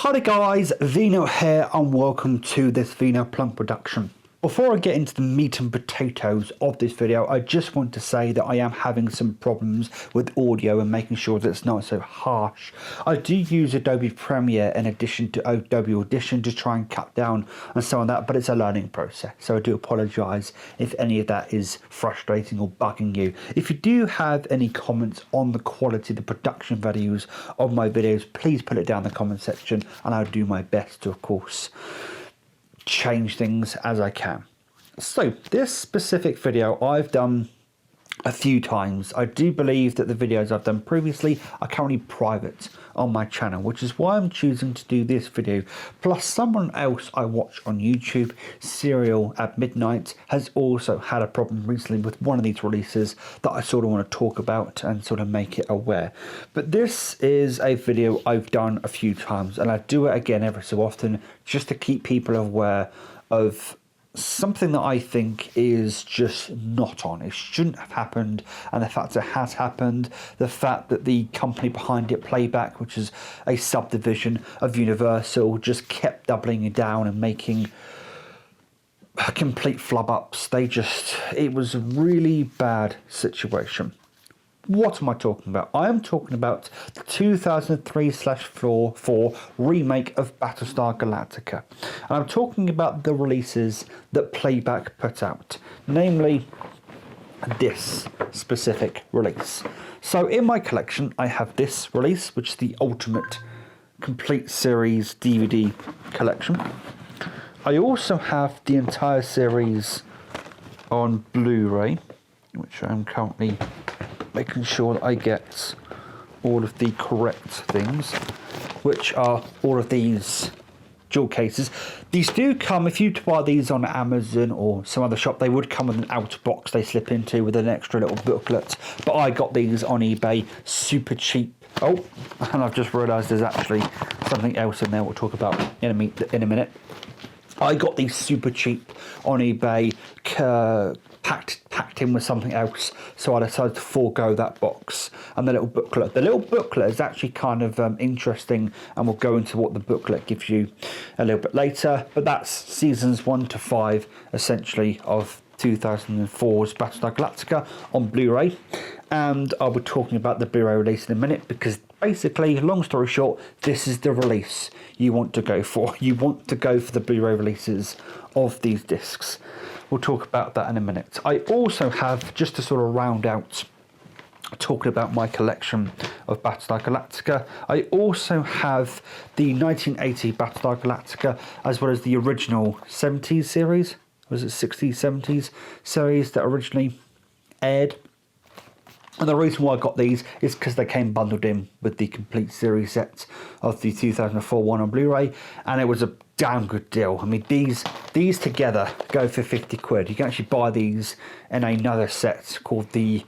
Hi guys, Vino here and welcome to this Vino Plum production. Before I get into the meat and potatoes of this video, I just want to say that I am having some problems with audio and making sure that it's not so harsh. I do use Adobe Premiere in addition to Adobe Audition to try and cut down on some of that, but it's a learning process, so I do apologise if any of that is frustrating or bugging you. If you do have any comments on the quality of the production values of my videos, please put it down in the comment section and I'll do my best to, of course, change things as I can. So this specific video I've done a few times. I do believe that the videos I've done previously are currently private on my channel, which is why I'm choosing to do this video. Plus someone else I watch on YouTube, Serial at Midnight, has also had a problem recently with one of these releases that I sort of want to talk about and sort of make it aware. But this is a video I've done a few times and I do it again every so often just to keep people aware of something that I think is just not on. It shouldn't have happened, and the fact it has happened, the fact that the company behind it, Playback, which is a subdivision of Universal, just kept doubling it down and making complete flub ups. It was a really bad situation. What am I talking about? I am talking about the 2003/4 remake of Battlestar Galactica. And I'm talking about the releases that Playback put out, namely this specific release. So in my collection, I have this release, which is the Ultimate Complete Series DVD collection. I also have the entire series on Blu-ray, which I'm currently making sure that I get all of the correct things, which are all of these jewel cases. These do come, if you buy these on Amazon or some other shop, they would come with an outer box they slip into with an extra little booklet, but I got these on eBay super cheap. Oh, and I've just realised there's actually something else in there we'll talk about in a minute. I got these super cheap on eBay, packed in with something else, so I decided to forego that box and the little booklet. The little booklet is actually kind of interesting, and we'll go into what the booklet gives you a little bit later, but that's seasons 1 to 5 essentially of 2004's Battlestar Galactica on Blu-ray, and I'll be talking about the Blu-ray release in a minute, because basically, long story short, this is the release you want to go for. You want to go for the Blu-ray releases of these discs. We'll talk about that in a minute. I also have, just to sort of round out talking about my collection of Battlestar Galactica, I also have the 1980 Battlestar Galactica, as well as the original 70s series. Was it 60s, 70s series that originally aired? And the reason why I got these is because they came bundled in with the complete series set of the 2004 one on Blu-ray, and it was a damn good deal. I mean, these together go for 50 quid. You can actually buy these in another set called the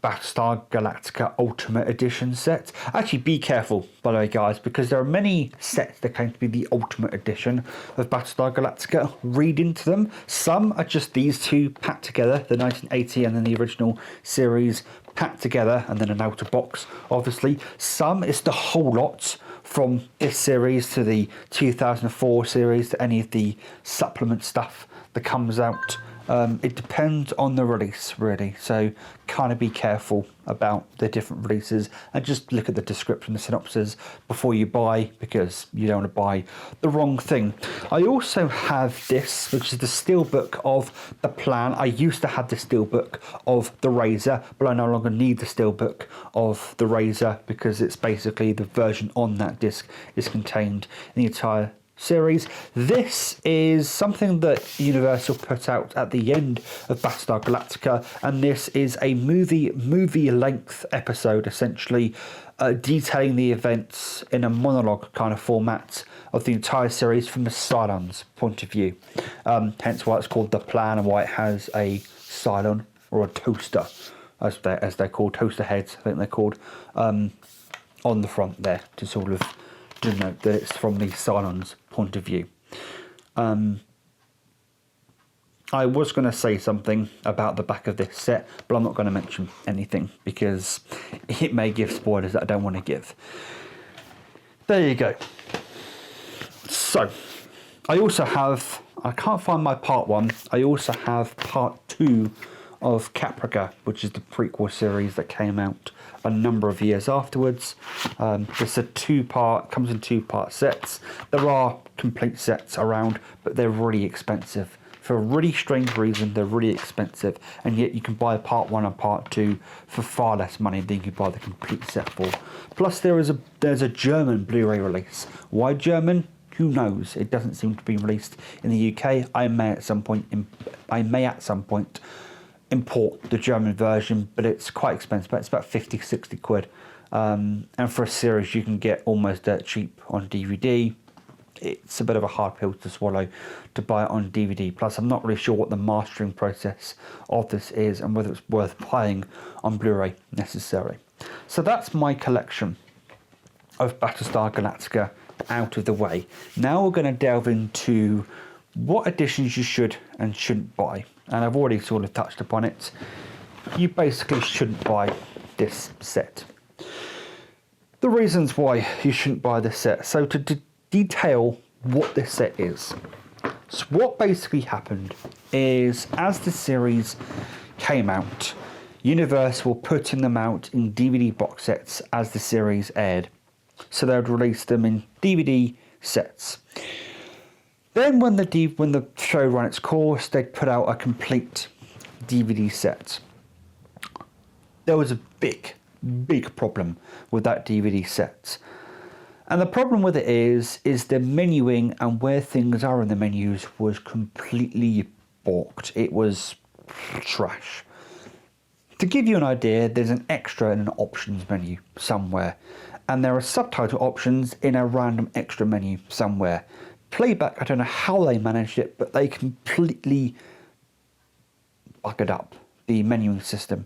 Battlestar Galactica Ultimate Edition set. Actually, be careful, by the way, guys, because there are many sets that claim to be the Ultimate Edition of Battlestar Galactica. Read into them. Some are just these two packed together, the 1980 and then the original series packed together, and then an outer box, obviously. Some is the whole lot, from this series to the 2004 series to any of the supplement stuff that comes out. It depends on the release, really, so kind of be careful about the different releases and just look at the description, the synopsis before you buy, because you don't want to buy the wrong thing. I also have this, which is the steelbook of The Plan. I used to have the steelbook of The Razor, but I no longer need the steelbook of The Razor, because it's basically the version on that disc is contained in the entire series. This is something that Universal put out at the end of Battlestar Galactica, and this is a movie length episode, essentially detailing the events in a monologue kind of format of the entire series from the Cylon's point of view. Hence why it's called The Plan, and why it has a Cylon, or a toaster, as they're called, toaster heads, I think they're called, on the front there, to sort of denote that it's from the Cylon's point of view. I was going to say something about the back of this set, but I'm not going to mention anything because it may give spoilers that I don't want to give. There you go. So, I also have, I can't find my part 1, I also have part 2 of Caprica, which is the prequel series that came out a number of years afterwards. It's a comes in 2-part sets. There are complete sets around, but they're really expensive. For a really strange reason, they're really expensive, and yet you can buy part 1 and part 2 for far less money than you can buy the complete set for. Plus, there's a German Blu-ray release. Why German? Who knows? It doesn't seem to be released in the UK. I may at some point import the German version, but it's quite expensive. It's about 50, 60 quid. And for a series you can get almost dirt cheap on DVD. It's a bit of a hard pill to swallow to buy it on DVD. Plus, I'm not really sure what the mastering process of this is and whether it's worth buying on Blu-ray necessarily. So that's my collection of Battlestar Galactica out of the way. Now we're going to delve into what editions you should and shouldn't buy. And I've already sort of touched upon it. You basically shouldn't buy this set. The reasons why you shouldn't buy this set. So to detail what this set is. So what basically happened is, as the series came out, Universal were putting them out in DVD box sets as the series aired. So they would release them in DVD sets. Then when the show ran its course, they'd put out a complete DVD set. There was a big problem with that DVD set. And the problem with it is the menuing and where things are in the menus was completely balked. It was trash. To give you an idea, there's an extra in an options menu somewhere. And there are subtitle options in a random extra menu somewhere. Playback, I don't know how they managed it, but they completely buggered up the menuing system.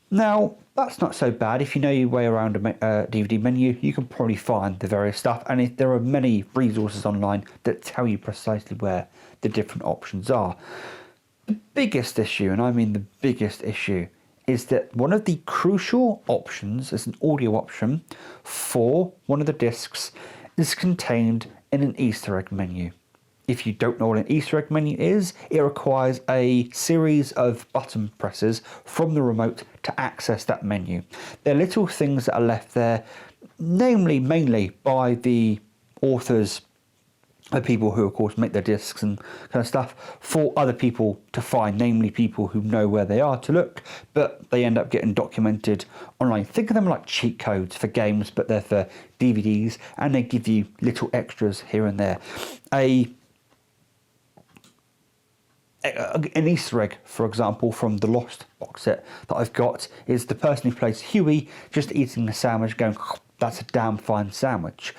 Now, that's not so bad. If you know your way around a DVD menu, you can probably find the various stuff. And if there are many resources online that tell you precisely where the different options are. The biggest issue, and I mean the biggest issue, is that one of the crucial options as an audio option for one of the discs is contained in an Easter egg menu. If you don't know what an Easter egg menu is, it requires a series of button presses from the remote to access that menu. They're little things that are left there, mainly by the authors, the people who of course make their discs and kind of stuff, for other people to find, namely people who know where they are to look, but they end up getting documented online. Think of them like cheat codes for games, but they're for DVDs, and they give you little extras here and there. An Easter egg, for example, from the Lost box set that I've got is the person who plays Huey just eating a sandwich going, "That's a damn fine sandwich."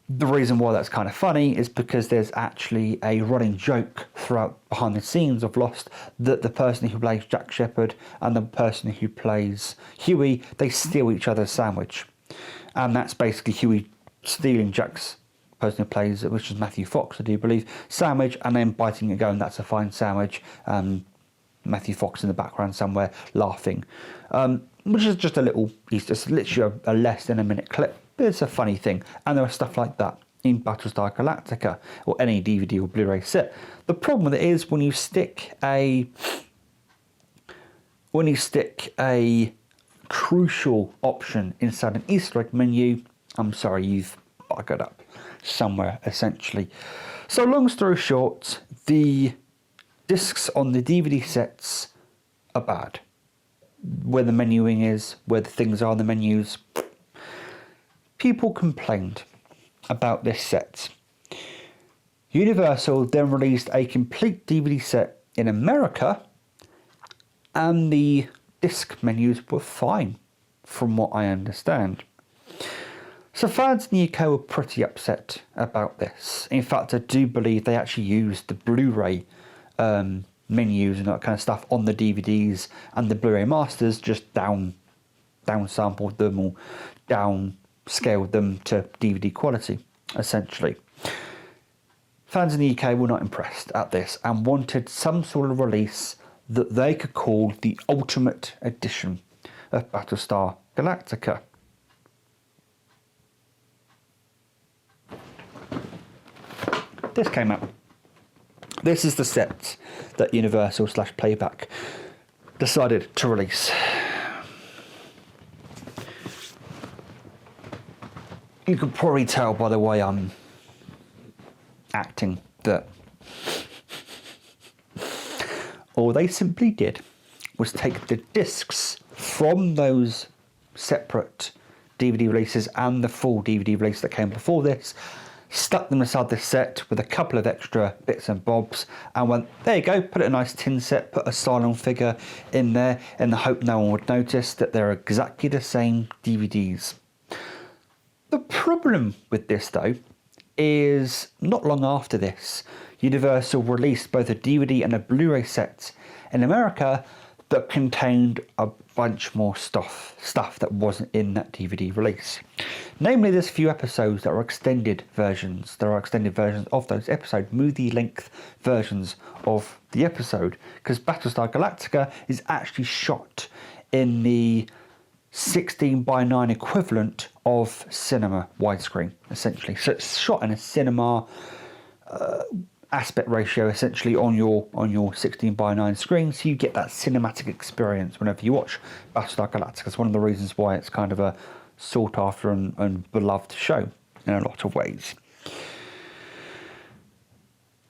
The reason why that's kind of funny is because there's actually a running joke throughout behind the scenes of Lost that the person who plays Jack Shepherd and the person who plays Huey, they steal each other's sandwich. And that's basically Huey stealing Jack's person who plays, which is Matthew Fox, I do believe, sandwich, and then biting it going, "That's a fine sandwich." Matthew Fox in the background somewhere laughing. Which is just a little Easter, it's literally a less than a minute clip. But it's a funny thing, and there are stuff like that in Battlestar Galactica or any DVD or Blu-ray set. The problem with it is when you stick a crucial option inside an Easter egg menu, I'm sorry, you've buggered up somewhere essentially. So long story short, the discs on the DVD sets are bad. Where the menuing is, where the things are in the menus. People complained about this set. Universal then released a complete DVD set in America, and the disc menus were fine, from what I understand. So fans in the UK were pretty upset about this. In fact, I do believe they actually used the Blu-ray menus and that kind of stuff on the DVDs, and the Blu-ray masters just down-sampled them or downscaled them to DVD quality, essentially. Fans in the UK were not impressed at this and wanted some sort of release that they could call the Ultimate Edition of Battlestar Galactica. this came out. This is the set that Universal / Playback decided to release. You can probably tell by the way I'm acting that all they simply did was take the discs from those separate DVD releases and the full DVD release that came before this, stuck them inside this set with a couple of extra bits and bobs, and went, there you go, put a nice tin set, put a Cylon figure in there in the hope no one would notice that they're exactly the same DVDs. The problem with this, though, is not long after this, Universal released both a DVD and a Blu-ray set in America that contained a bunch more stuff that wasn't in that DVD release. Namely, there's a few episodes that are extended versions. There are extended versions of those episodes, movie-length versions of the episode, because Battlestar Galactica is actually shot in the 16:9 equivalent of cinema widescreen, essentially. So it's shot in a cinema aspect ratio, essentially, on your 16:9 screen, so you get that cinematic experience whenever you watch Battlestar Galactica. It's one of the reasons why it's kind of a sought after and beloved show in a lot of ways.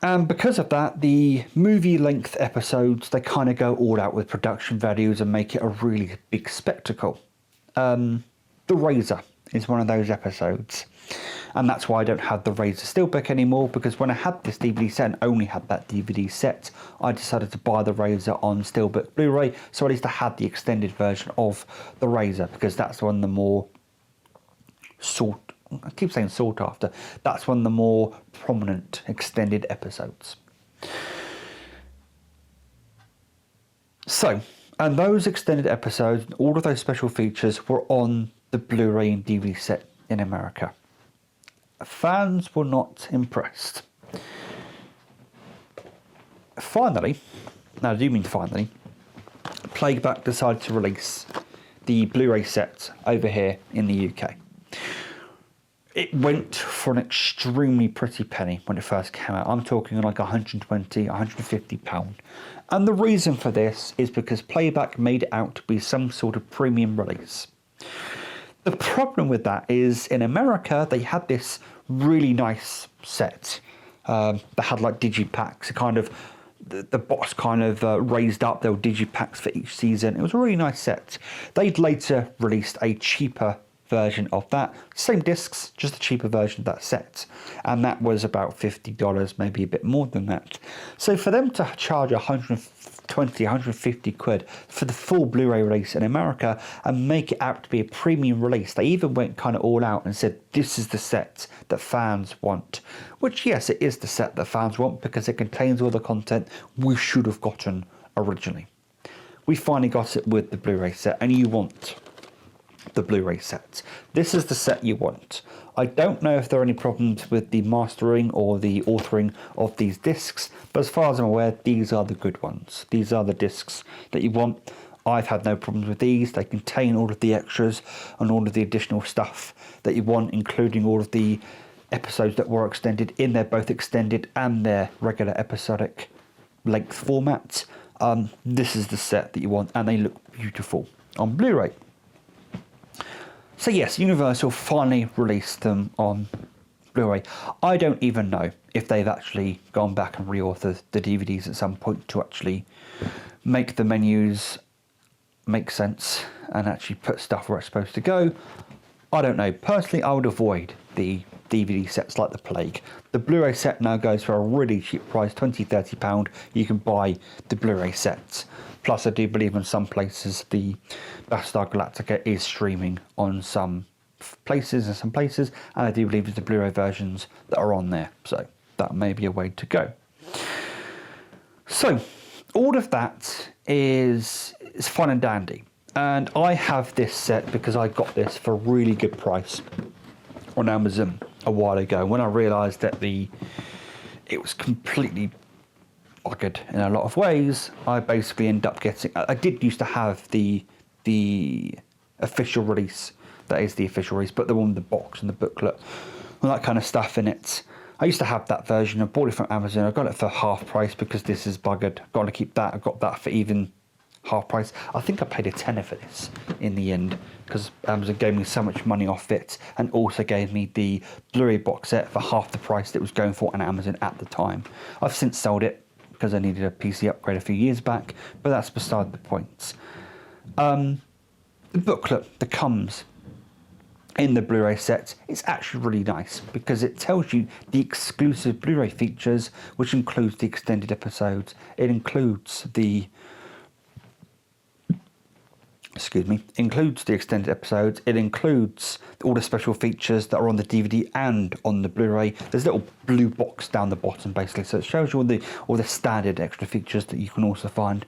And because of that, the movie length episodes, they kind of go all out with production values and make it a really big spectacle. The Razor is one of those episodes, and that's why I don't have the Razor Steelbook anymore, because when I had this DVD set and only had that DVD set, I decided to buy the Razor on Steelbook Blu-ray, so at least I had the extended version of the Razor, because that's one of the more I keep saying sought after, that's one of the more prominent extended episodes. So, and those extended episodes, all of those special features were on the Blu-ray and DVD set in America. Fans were not impressed. Finally, now I do mean finally, Playback decided to release the Blu-ray set over here in the UK. It went for an extremely pretty penny when it first came out. I'm talking like 120, 150 pound. And the reason for this is because Playback made it out to be some sort of premium release. The problem with that is in America, they had this really nice set. They had like digipacks, kind of the box kind of raised up. There were digipacks for each season. It was a really nice set. They'd later released a cheaper version of that, same discs, just a cheaper version of that set, and that was about $50, maybe a bit more than that. So for them to charge 120, 150 quid for the full Blu-ray release in America and make it out to be a premium release, they even went kind of all out and said this is the set that fans want, which yes, it is the set that fans want because it contains all the content we should have gotten originally. We finally got it with the Blu-ray set, and you want the Blu-ray set. This is the set you want. I don't know if there are any problems with the mastering or the authoring of these discs, but as far as I'm aware, these are the good ones. These are the discs that you want. I've had no problems with these. They contain all of the extras and all of the additional stuff that you want, including all of the episodes that were extended in their both extended and their regular episodic length formats. This is the set that you want, and they look beautiful on Blu-ray. So yes, Universal finally released them on Blu-ray. I don't even know if they've actually gone back and reauthored the DVDs at some point to actually make the menus make sense and actually put stuff where it's supposed to go. I don't know. Personally, I would avoid the DVD sets like the plague. The Blu-ray set now goes for a really cheap price, £20, £30. You can buy the Blu-ray sets. Plus, I do believe in some places the Battlestar Galactica is streaming on some places, and I do believe it's the Blu-ray versions that are on there. So that may be a way to go. So all of that is fun and dandy. And I have this set because I got this for a really good price on Amazon a while ago. When I realised that it was completely buggered in a lot of ways, I basically ended up getting. I did used to have the official release, that is the official release, but the one with the box and the booklet and that kind of stuff in it. I used to have that version. I bought it from Amazon. I got it for half price because this is buggered. Got to keep that. I got that for even half price. I think I paid a tenner for this in the end because Amazon gave me so much money off it, and also gave me the Blu-ray box set for half the price that it was going for on Amazon at the time. I've since sold it because I needed a PC upgrade a few years back, but that's beside the point. The booklet that comes in the Blu-ray set is actually really nice because it tells you the exclusive Blu-ray features, which includes the extended episodes. It includes the includes the extended episodes. It includes all the special features that are on the DVD and on the Blu-ray. There's a little blue box down the bottom, basically, so it shows you all the standard extra features that you can also find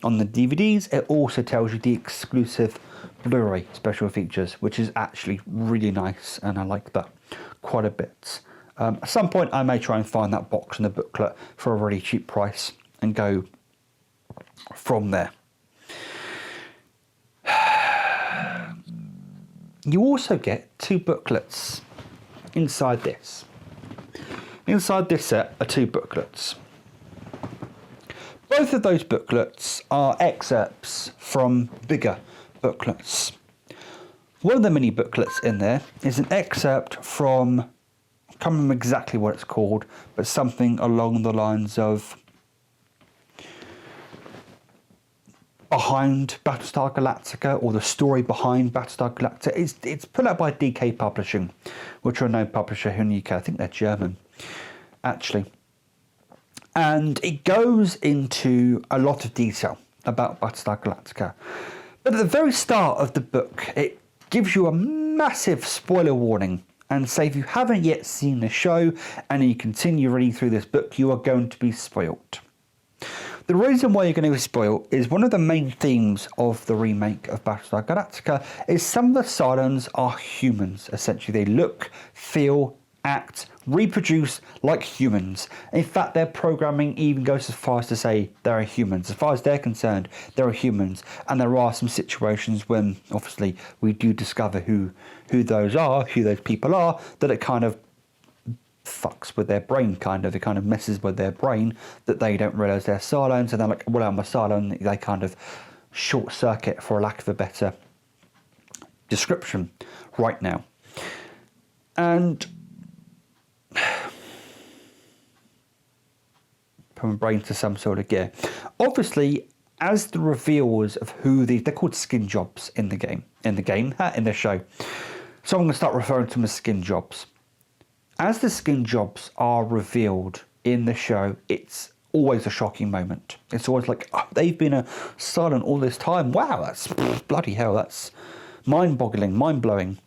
on the DVDs. It also tells you the exclusive Blu-ray special features, which is actually really nice, and I like that quite a bit. At some point I may try and find that box and the booklet for a really cheap price and go from there. You also get 2 booklets inside this. Inside this set are 2 booklets. Both of those booklets are excerpts from bigger booklets. One of the mini booklets in there is an excerpt from, I can't remember exactly what it's called, but something along the lines of behind Battlestar Galactica, or the story behind Battlestar Galactica. It's put out by DK Publishing, which are a known publisher here in the UK. I think they're German, actually. And it goes into a lot of detail about Battlestar Galactica. But at the very start of the book, it gives you a massive spoiler warning and say if you haven't yet seen the show and you continue reading through this book, you are going to be spoilt. The reason why you're going to be spoiled is one of the main themes of the remake of Battlestar Galactica is some of the Cylons are humans, essentially. They look, feel, act, reproduce like humans. In fact, their programming even goes as far as to say they're humans. As far as they're concerned, they're humans. And there are some situations when, obviously, we do discover who those people are, that it kind of fucks with their brain, it kind of messes with their brain, that they don't realise they're Cylons, and they're like, well, I'm a Cylon. They kind of short circuit, for a lack of a better description, right now. And put my brain to some sort of gear. Obviously, as the reveals of who they're called skin jobs in the show. So I'm going to start referring to them as skin jobs. As the skin jobs are revealed in the show, it's always a shocking moment. It's always like, oh, they've been a Cylon all this time. Wow, that's bloody hell. That's mind-boggling, mind-blowing.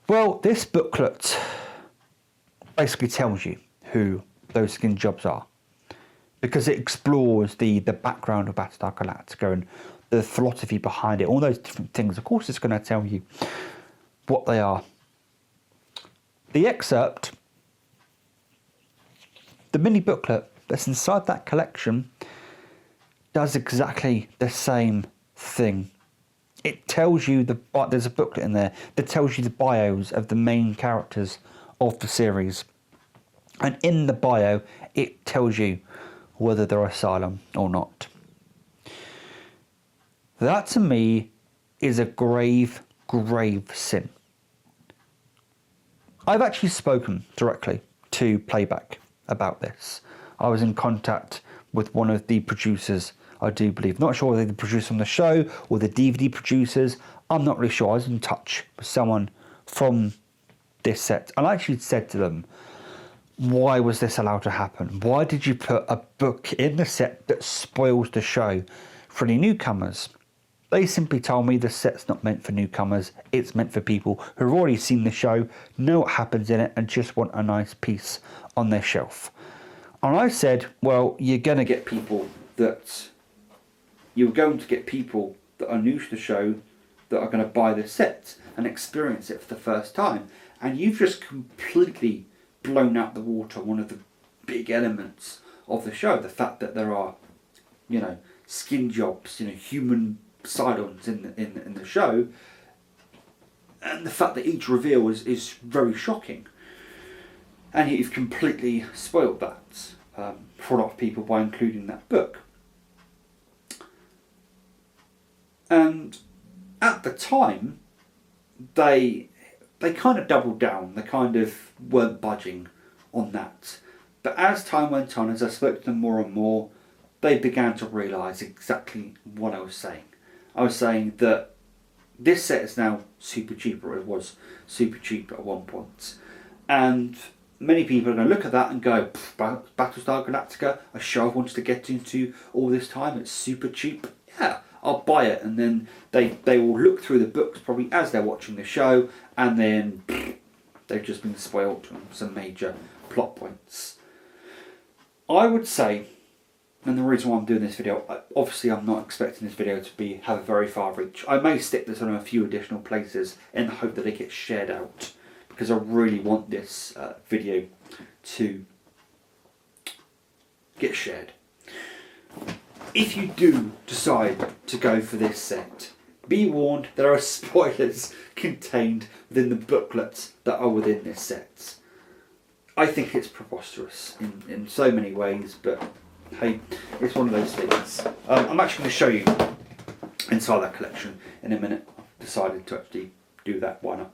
Well, this booklet basically tells you who those skin jobs are, because it explores the background of Battlestar Galactica and the philosophy behind it, all those different things. Of course, it's going to tell you what they are. The excerpt, the mini booklet that's inside that collection, does exactly the same thing. It tells you there's a booklet in there that tells you the bios of the main characters of the series. And in the bio, it tells you whether they're a Cylon or not. That, to me, is a grave, grave sin. I've actually spoken directly to Playback about this. I was in contact with one of the producers, I do believe. Not sure whether they're the producer on the show or the DVD producers. I'm not really sure. I was in touch with someone from this set. And I actually said to them, why was this allowed to happen? Why did you put a book in the set that spoils the show for any newcomers? They simply told me the set's not meant for newcomers. It's meant for people who've already seen the show, know what happens in it, and just want a nice piece on their shelf. And I said, well, you're going to get people that are new to the show that are going to buy the set and experience it for the first time. And you've just completely blown out the water one of the big elements of the show. The fact that there are, skin jobs, human Cylons in the show, and the fact that each reveal is very shocking. And you've completely spoiled that for a lot of people by including that book. And at the time, they kind of doubled down. They kind of weren't budging on that. But as time went on, as I spoke to them more and more, they began to realise exactly what I was saying. I was saying that this set is now super cheap, or it was super cheap at one point. And many people are going to look at that and go, Battlestar Galactica, a show I've wanted to get into all this time, it's super cheap. Yeah, I'll buy it. And then they will look through the books probably as they're watching the show, and then they've just been spoiled on some major plot points. I would say, and the reason why I'm doing this video, obviously I'm not expecting this video to have a very far reach. I may stick this on a few additional places in the hope that it gets shared out, because I really want this video to get shared. If you do decide to go for this set, be warned, there are spoilers contained within the booklets that are within this set. I think it's preposterous in so many ways, but hey, it's one of those things. I'm actually going to show you inside that collection in a minute. I've decided to actually do that, why not?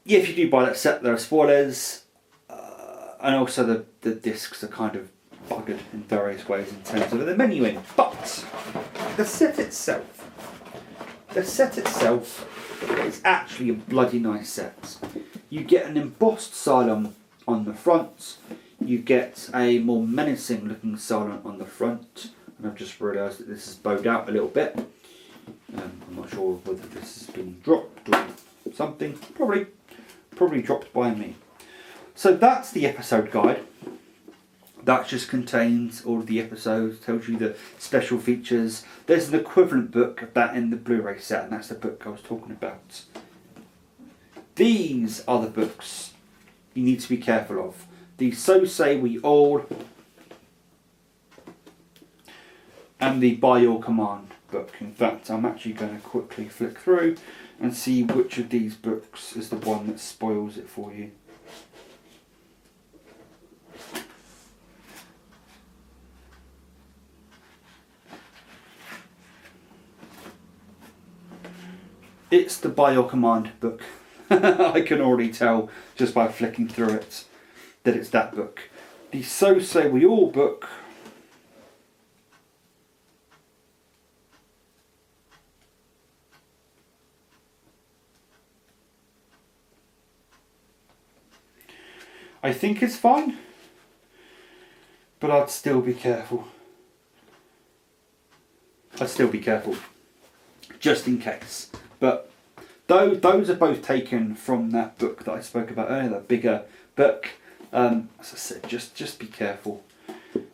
Yeah, if you do buy that set, there are spoilers, and also the discs are kind of buggered in various ways in terms of the menuing. But the set itself is actually a bloody nice set. You get an embossed Cylon on the front. You get a more menacing looking Cylon on the front, and I've just realised that this is bowed out a little bit. I'm not sure whether this has been dropped or something. Probably dropped by me. So that's the episode guide. That just contains all of the episodes, tells you the special features. There's an equivalent book of that in the Blu-ray set, and that's the book I was talking about. These are the books you need to be careful of. The So Say We All and the By Your Command book. In fact, I'm actually going to quickly flick through and see which of these books is the one that spoils it for you. It's the By Your Command book. I can already tell just by flicking through it that it's that book. The So Say We All book I think it's fine, but I'd still be careful. Just in case. But those are both taken from that book that I spoke about earlier, that bigger book. As I said, just be careful.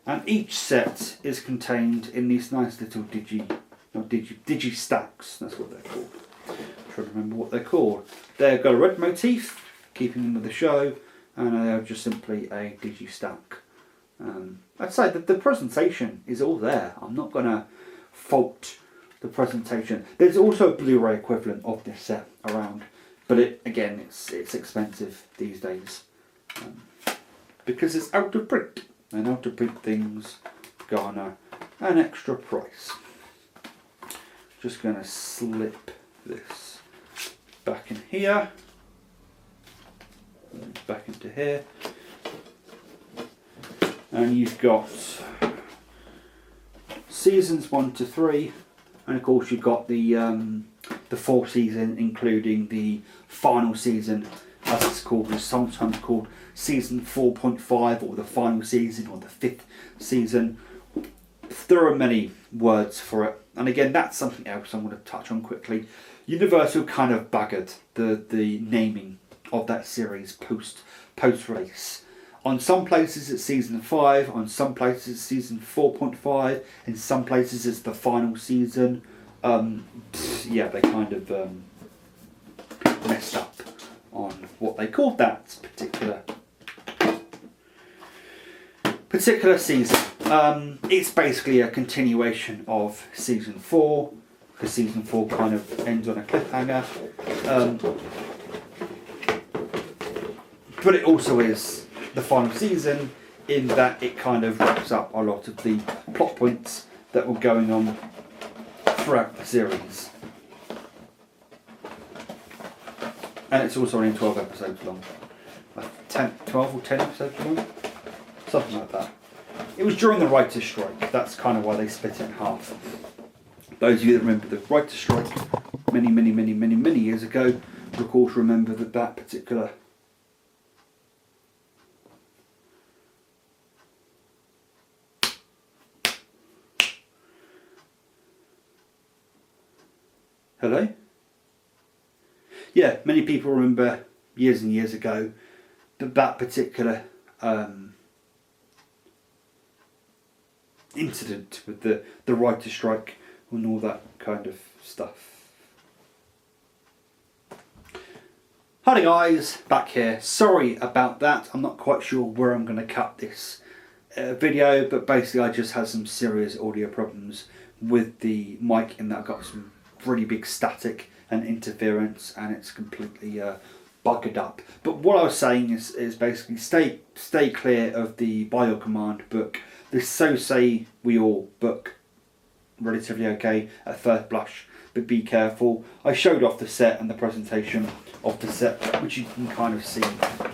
And each set is contained in these nice little digi stacks. That's what they're called. I'm trying to remember what they're called. They've got a red motif, keeping them with the show, and they are just simply a digi stack. I'd say that the presentation is all there. I'm not going to fault the presentation. There's also a Blu-ray equivalent of this set around, but it's expensive these days because it's out of print, and out of print things garner an extra price. Just going to slip this back in here, back into here, and you've got seasons 1 to 3. And of course you've got the fourth season, including the final season, as it's called, is sometimes called season 4.5, or the final season, or the 5th season. There are many words for it. And again, that's something else I'm going to touch on quickly. Universal kind of buggered the naming of that series post-release. On some places it's season 5, on some places it's season 4.5, in some places it's the final season. Yeah, they kind of messed up on what they called that particular season. It's basically a continuation of season 4, because season 4 kind of ends on a cliffhanger. But it also is the final season in that it kind of wraps up a lot of the plot points that were going on throughout the series. And it's also only 12 episodes long. Like 12 or 10 episodes long? Something like that. It was during the writer's strike. That's kind of why they split it in half. Those of you that remember the writer's strike many years ago will of course remember that particular Hello? Yeah, many people remember years and years ago that particular incident with the writer's strike and all that kind of stuff. Howdy guys, back here. Sorry about that. I'm not quite sure where I'm going to cut this video, but basically I just had some serious audio problems with the mic in that I got some really big static and interference, and it's completely buggered up. But what I was saying is basically stay clear of the By Your Command book. The So Say We All book, relatively okay at first blush, but be careful. I showed off the set and the presentation of the set, which you can kind of see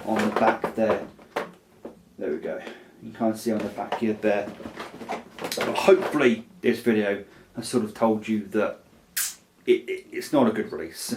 on the back there. There we go. You can kind of see on the back here there. But hopefully this video has sort of told you that it's not a good release.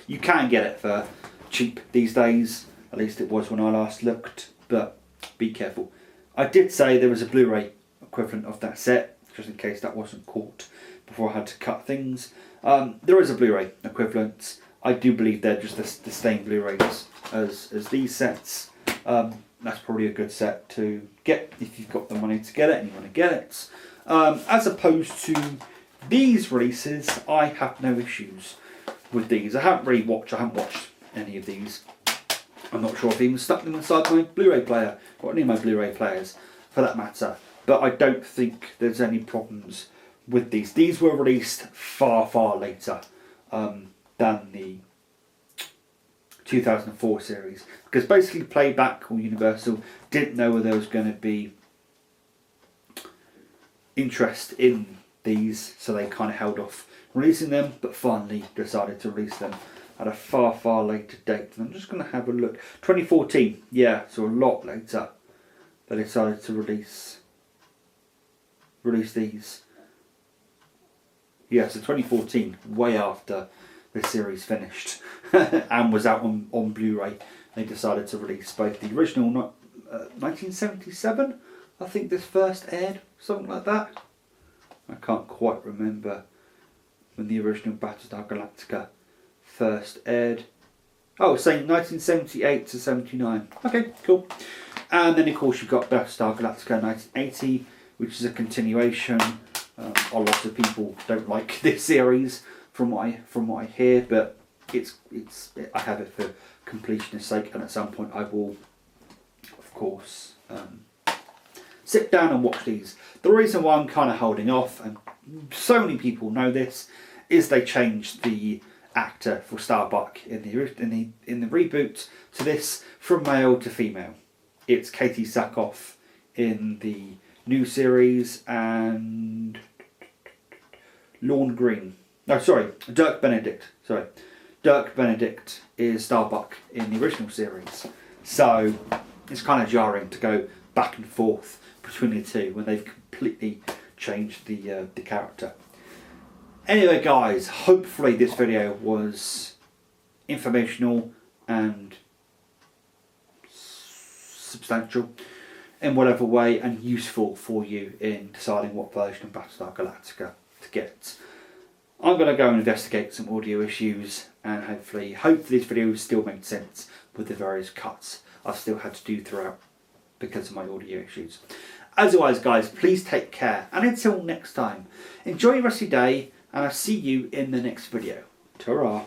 You can get it for cheap these days, at least it was when I last looked, but be careful. I did say there was a Blu-ray equivalent of that set, just in case that wasn't caught before I had to cut things. There is a Blu-ray equivalent. I do believe they're just the same Blu-rays as these sets. That's probably a good set to get if you've got the money to get it and you want to get it. As opposed to these releases, I have no issues with these. I haven't watched any of these. I'm not sure if I even stuck them inside my Blu-ray player, or any of my Blu-ray players for that matter. But I don't think there's any problems with these. These were released far later than the 2004 series. Because basically Playback or Universal didn't know whether there was going to be interest in these, so they kind of held off releasing them, but finally decided to release them at a far later date. And I'm just going to have a look. 2014, yeah, so a lot later they decided to release these. Yeah, so 2014, way after the series finished and was out on Blu-ray. They decided to release both the original 1977, I think this first aired, something like that. I can't quite remember when the original Battlestar Galactica first aired. Oh, saying 1978 to 79. Okay, cool. And then of course you've got Battlestar Galactica 1980, which is a continuation. A lot of people don't like this series from what I hear, but I have it for completionist sake, and at some point I will, of course, sit down and watch these. The reason why I'm kind of holding off, and so many people know this, is they changed the actor for Starbuck in the reboot to this from male to female. It's Katie Sackhoff in the new series and Dirk Benedict. Dirk Benedict is Starbuck in the original series. So it's kind of jarring to go back and forth between the two when they've completely changed the character. Anyway guys, hopefully this video was informational and substantial in whatever way, and useful for you in deciding what version of Battlestar Galactica to get. I'm going to go and investigate some audio issues, and hopefully this video still makes sense with the various cuts I've still had to do throughout because of my audio issues. As always guys, please take care, and until next time, enjoy the rest of your day, and I'll see you in the next video. Ta-ra!